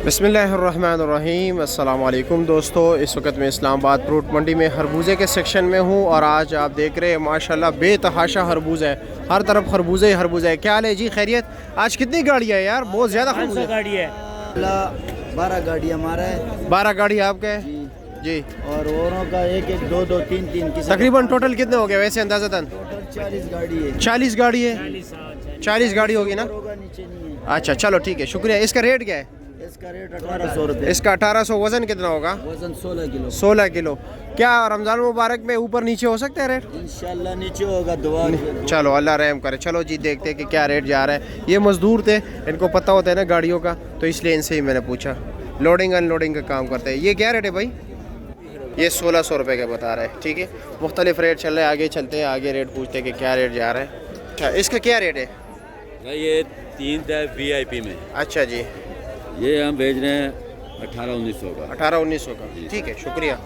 बिस्मिल्लाहिर्रहमानिर्रहीम। अस्सलाम वालेकुम दोस्तों, इस वक्त मैं इस्लामाबाद फ्रूट मंडी में खरबूजे के सेक्शन में हूँ और आज आप देख रहे हैं माशाल्लाह बेतहाशा खरबूजा है, हर तरफ खरबूजे ही खरबूजा है। क्या हाल है जी, खैरियत? आज कितनी गाड़ियाँ है यार, बहुत ज़्यादा खरबूजा गाड़ी है। 12 गाड़ी हमारा है। 12 गाड़ी आपका है जी, और औरों का एक एक दो दो तीन तीन तकरीबन टोटल कितने हो गए वैसे अंदाज़तन? 40 गाड़ी है। 40 गाड़ी है, 40 गाड़ी होगी ना? होगा, नीचे नहीं है। अच्छा चलो ठीक है, शुक्रिया। इसका रेट क्या है? इसका रेट 1800 रुपये। इसका 1800। वज़न कितना होगा? वजन 16 किलो। 16 किलो। क्या रमज़ान मुबारक में ऊपर नीचे हो सकता है रेट? इंशाल्लाह नीचे होगा, दुआ। चलो अल्लाह रहम करे। चलो जी देखते हैं कि क्या रेट जा रहा है। ये मज़दूर थे, इनको पता होता है ना गाड़ियों का, तो इसलिए इनसे ही मैंने पूछा। लोडिंग अनलोडिंग का काम करते हैं। ये क्या रेट है भाई? ये 1600 रुपये का बता रहा है। ठीक है, मुख्तलिफ रेट चल रहे हैं। आगे चलते हैं, आगे रेट पूछते हैं कि क्या रेट जा रहा है। अच्छा, इसका क्या रेट है? ये 3 है VIP में। अच्छा जी, ये हम भेज रहे हैं 1800-1900 का। 1800-1900 का। ठीक है, शुक्रिया।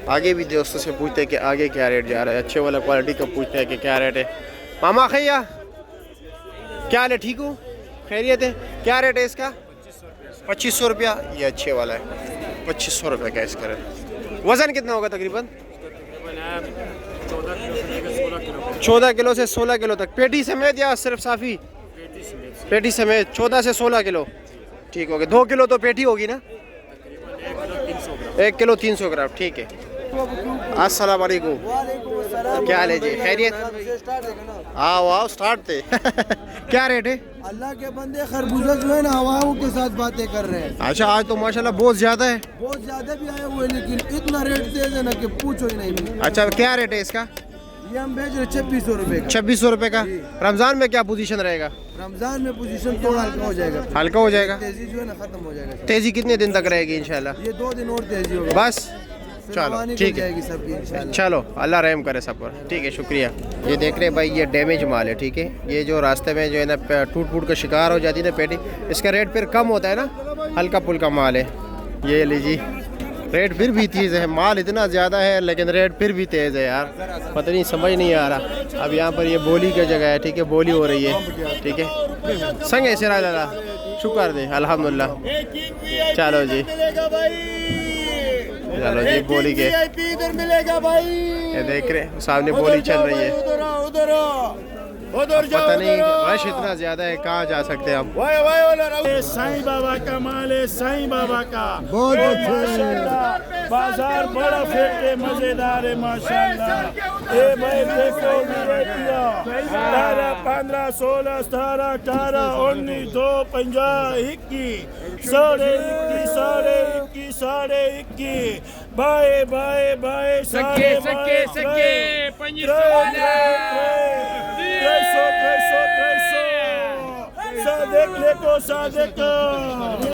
आगे भी दोस्तों से पूछते हैं कि आगे क्या रेट जा रहा है। अच्छे वाला क्वालिटी का पूछते हैं कि क्या रेट है। मामा खैया, क्या हाल है? ठीक हूँ, खैरियत है? क्या रेट है इसका? 2500 रुपया। ये अच्छे वाला है, 2500 रुपये का इसका रेट। वज़न कितना होगा तकरीबन? 14 किलो से 16 किलो तक। पेटी समेत या सिर्फ साफ़ी? पेटी समेत 14 से 16 किलो। ठीक हो गया। 2 किलो तो पेटी होगी ना? 1 किलो 300 ग्राम। ठीक है। अस्सलाम वालेकुम। क्या हाल है जी, खैरियत? आओ आओ, स्टार्ट थे। क्या रेट है? अल्लाह के बंदे खरबूजा जो है ना, हवाओं के साथ बातें कर रहे हैं। अच्छा, आज तो माशाल्लाह बहुत ज़्यादा है। बहुत ज्यादा भी आए हुए, लेकिन इतना रेट तेज है ना कि पूछो ही नहीं। अच्छा, क्या रेट है इसका? ये हम बेच रहे 2600 रुपये का। 2600 रुपये का। रमज़ान में क्या पोजीशन रहेगा? रमजान में पोजीशन थोड़ा हल्का हो जाएगा। हल्का हो जाएगा। तेजी जो है ना खत्म हो जाएगा। तेज़ी कितने दिन तक रहेगी इंशाल्लाह? ये 2 दिन और तेजी होगी, बस चलो ठीक है। जाएगी सबकी इंशाल्लाह। चलो अल्लाह रहम करे सब पर। ठीक है, शुक्रिया। ये देख रहे हैं भाई, ये डैमेज माल है। ठीक है, ये जो रास्ते में जो है ना टूट फूट का शिकार हो जाती है ना पेटी, इसका रेट फिर कम होता है ना, हल्का पुल्का माल है। ये लीजिए, रेट फिर भी तेज़ है। माल इतना ज़्यादा है लेकिन रेट फिर भी तेज़ है यार, पता नहीं, समझ नहीं आ रहा। अब यहाँ पर ये बोली की जगह है। ठीक है, बोली हो रही है। ठीक है, संगे सिरा दादा, शुक्र दे अल्हम्दुलिल्लाह। चलो जी, चलो जी, बोली के इधर मिलेगा भाई। ये देख रहे हैं सामने बोली चल रही है। उधर पता नहीं रश इतना ज्यादा है, कहाँ जा सकते हैं हम। साईं बाबा का माल है, साईं बाबा का। बहुत माशाल्लाह, बाजार बड़ा फेंके मजेदार है माशाल्लाह। ए भाई देखो, 18, 15, 16, 17, 18, 19, 2, 50, 21, 21, 21, 21, बाए बाए बाए, सके सके सके, 300, 300, 300, सादेक लेको, सादेक।